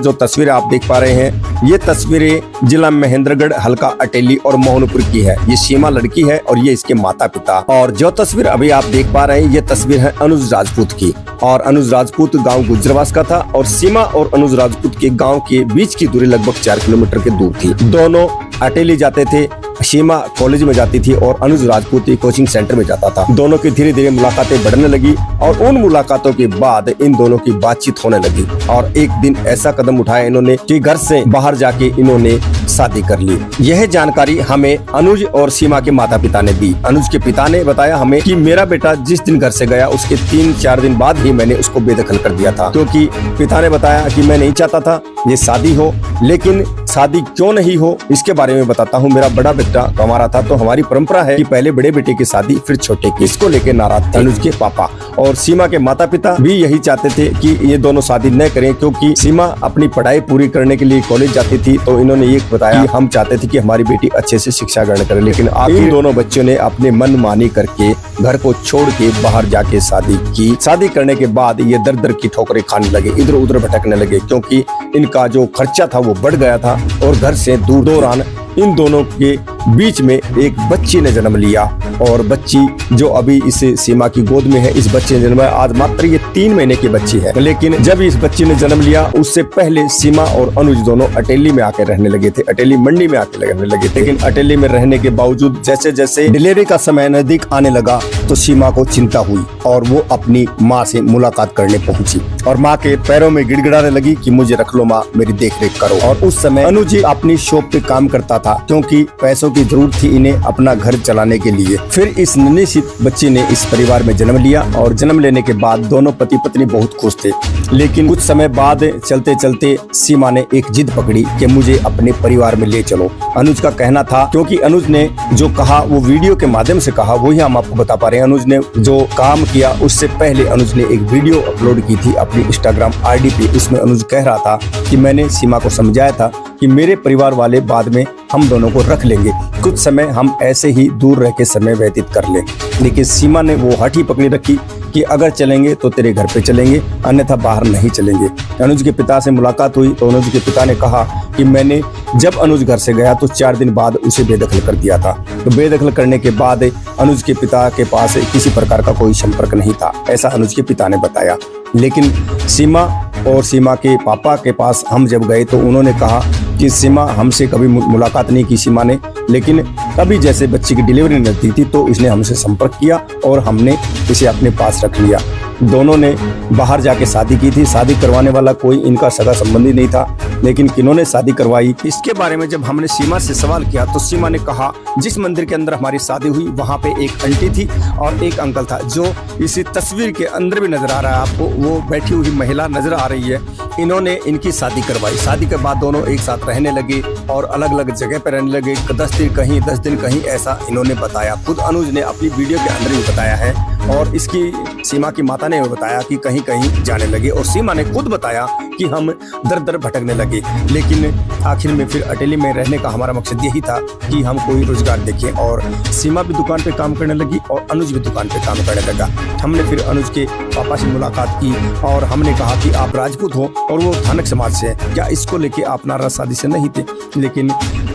जो तस्वीरें आप देख पा रहे हैं, ये तस्वीरें जिला महेंद्रगढ़, हल्का अटेली और मोहनपुर की है। ये सीमा लड़की है और ये इसके माता पिता। और जो तस्वीर अभी आप देख पा रहे हैं, ये तस्वीर है अनुज राजपूत की। और अनुज राजपूत गांव गुजरवास का था और सीमा और अनुज राजपूत के गांव के बीच की दूरी लगभग 4 किलोमीटर की दूर थी। दोनों अटेली जाते थे, सीमा कॉलेज में जाती थी और अनुज राजपूत कोचिंग सेंटर में जाता था। दोनों की धीरे धीरे मुलाकातें बढ़ने लगी और उन मुलाकातों के बाद इन दोनों की बातचीत होने लगी। और एक दिन ऐसा कदम उठाया इन्होंने कि घर से बाहर जाके इन्होंने शादी कर ली। यह जानकारी हमें अनुज और सीमा के माता पिता ने दी। अनुज के पिता ने बताया हमें कि मेरा बेटा जिस दिन घर से गया उसके 3-4 दिन बाद ही मैंने उसको बेदखल कर दिया था, क्योंकि पिता ने बताया कि मैं नहीं चाहता था ये शादी हो, लेकिन शादी क्यों नहीं हो इसके बारे में बताता हूँ। मेरा बड़ा बेटा हमारा था, तो हमारी परंपरा है कि पहले बड़े बेटे की शादी फिर छोटे की। इसको लेकर नाराज थे अनुज के पापा। और सीमा के माता पिता भी यही चाहते थे कि ये दोनों शादी न करें, क्योंकि सीमा अपनी पढ़ाई पूरी करने के लिए कॉलेज जाती थी। तो इन्होंने ये बताया कि हम चाहते थे कि हमारी बेटी अच्छे से शिक्षा ग्रहण करे, लेकिन इन दोनों बच्चों ने अपने मन मानी करके घर को छोड़ के बाहर जाके शादी की। शादी करने के बाद ये दर दर की ठोकरें खाने लगे, इधर उधर भटकने लगे, क्योंकि इनका जो खर्चा था वो बढ़ गया था। और घर से दूर दौरान इन दोनों के बीच में एक बच्ची ने जन्म लिया। और बच्ची जो अभी इस सीमा की गोद में है, इस बच्चे ने जन्म, आज मात्र ये 3 महीने की बच्ची है। लेकिन जब इस बच्ची ने जन्म लिया उससे पहले सीमा और अनुज दोनों अटेली में आके रहने लगे थे, अटेली मंडी में आके रहने लगे थे। लेकिन अटेली में रहने के बावजूद जैसे जैसे डिलीवरी का समय नजदीक आने लगा तो सीमा को चिंता हुई और वो अपनी माँ से मुलाकात करने पहुंची और माँ के पैरों में गिड़गिड़ाने लगी कि मुझे रख लो माँ, मेरी देख रेख करो। और उस समय अनुज अपनी शॉप पे काम करता था, क्योंकि पैसों की जरूरत थी इन्हें अपना घर चलाने के लिए। फिर इस नन्ही सी बच्ची ने इस परिवार में जन्म लिया और जन्म लेने के बाद दोनों पति पत्नी बहुत खुश थे। लेकिन कुछ समय बाद चलते चलते सीमा ने एक जिद पकड़ी कि मुझे अपने परिवार में ले चलो। अनुज का कहना था, क्योंकि अनुज ने जो कहा वो वीडियो के माध्यम से कहा, वही हम आपको बता पा रहे हैं। अनुज ने जो काम किया उससे पहले अनुज ने एक वीडियो अपलोड की थी अपनी इंस्टाग्राम आईडी पे। इसमें अनुज कह रहा था कि मैंने सीमा को समझाया था कि मेरे परिवार वाले बाद में हम दोनों को रख लेंगे, कुछ समय हम ऐसे ही दूर रह के समय व्यतीत कर ले। लेकिन सीमा ने वो हठी पकड़ी रखी कि अगर चलेंगे तो तेरे घर पे चलेंगे, अन्यथा बाहर नहीं चलेंगे। अनुज के पिता से मुलाकात हुई तो अनुज के पिता ने कहा कि मैंने जब अनुज घर से गया तो 4 दिन बाद उसे बेदखल कर दिया था। तो बेदखल करने के बाद अनुज के पिता के पास किसी प्रकार का कोई संपर्क नहीं था, ऐसा अनुज के पिता ने बताया। लेकिन सीमा और सीमा के पापा के पास हम जब गए तो उन्होंने कहा कि सीमा हमसे कभी मुलाकात नहीं की सीमा ने, लेकिन कभी जैसे बच्ची की डिलीवरी नजदीक थी तो इसने हमसे संपर्क किया और हमने इसे अपने पास रख लिया। दोनों ने बाहर जाके शादी की थी। शादी करवाने वाला कोई इनका सगा संबंधी नहीं था, लेकिन किन्होंने शादी करवाई इसके बारे में जब हमने सीमा से सवाल किया तो सीमा ने कहा जिस मंदिर के अंदर हमारी शादी हुई वहाँ पे एक आंटी थी और एक अंकल था, जो इसी तस्वीर के अंदर भी नजर आ रहा है आपको, वो बैठी हुई महिला नजर आ रही है। इन्होंने इनकी शादी करवाई। शादी के बाद दोनों एक साथ रहने लगे और अलग अलग जगह पर रहने लगे। 10 दिन कहीं 10 दिन कहीं, ऐसा इन्होंने बताया। खुद अनुज ने अपनी वीडियो के अंदर भी बताया है और इसकी सीमा की माता ने बताया कि कहीं कहीं जाने लगे और सीमा ने खुद बताया कि हम दर दर भटकने लगे। लेकिन आखिर में फिर अटेली में रहने का हमारा मकसद यही था कि हम कोई रोजगार देखें। और सीमा भी दुकान पे काम करने लगी और अनुज भी दुकान पे काम करने लगा। हमने फिर अनुज के पापा से मुलाकात की और हमने कहा कि आप राजपूत हो और वो थानक समाज से है, क्या इसको लेके आप नाराज शादी से नहीं थे? लेकिन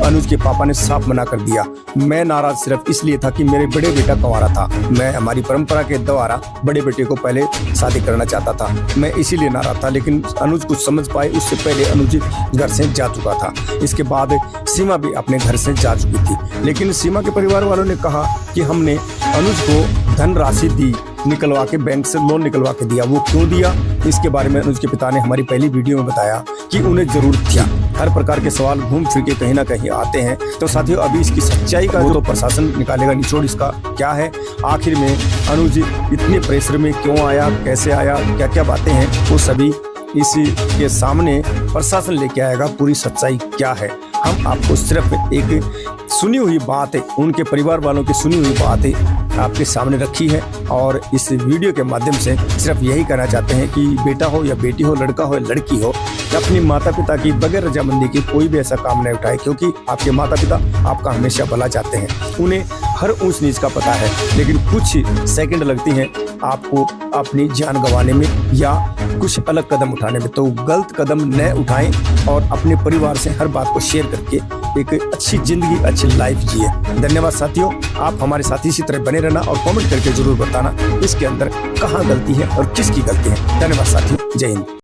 अनुज के पापा ने साफ मना कर दिया। मैं नाराज सिर्फ इसलिए था कि मेरे बड़े बेटा कुंवारा था, मैं हमारी परंपरा के द्वारा बड़े बेटे को पहले शादी करना चाहता था, मैं इसीलिए नाराज था। लेकिन अनुज कुछ समझ पाए उससे पहले अनुज घर से जा चुका था। इसके बाद सीमा भी अपने घर से जा चुकी थी। लेकिन सीमा के परिवार वालों ने कहा कि हमने अनुज को धन राशि दी, निकलवा के बैंक से लोन निकलवा के दिया। वो क्यों दिया इसके बारे में अनुज के पिता ने हमारी पहली वीडियो में बताया कि उन्हें जरूरत थी। हर प्रकार के सवाल घूम फिर के कहीं ना कहीं आते हैं। तो साथियों, अभी इसकी सच्चाई का तो प्रशासन निकालेगा, निचोड़ इसका क्या है, आखिर में अनुज इतने प्रेशर में क्यों आया, कैसे आया, क्या क्या बातें हैं, वो सभी इसी के सामने प्रशासन लेके आएगा। पूरी सच्चाई क्या है हम आपको सिर्फ एक सुनी हुई बात है, उनके परिवार वालों की सुनी हुई बात है आपके सामने रखी है। और इस वीडियो के माध्यम से सिर्फ यही कहना चाहते हैं कि बेटा हो या बेटी हो, लड़का हो या लड़की हो, अपनी माता पिता की बगैर रजामंदी के कोई भी ऐसा काम नहीं उठाए, क्योंकि आपके माता पिता आपका हमेशा भला चाहते हैं। उन्हें हर ऊंच नीच का पता है, लेकिन कुछ सेकंड लगती हैं आपको अपनी जान गंवाने में या कुछ अलग कदम उठाने में। तो गलत कदम न उठाएं और अपने परिवार से हर बात को शेयर करके एक अच्छी जिंदगी, अच्छी लाइफ जिए। धन्यवाद साथियों, आप हमारे साथ इसी तरह बने रहना और कमेंट करके जरूर बताना इसके अंदर कहाँ गलती है और किसकी गलती है। धन्यवाद साथियों, जय हिंद।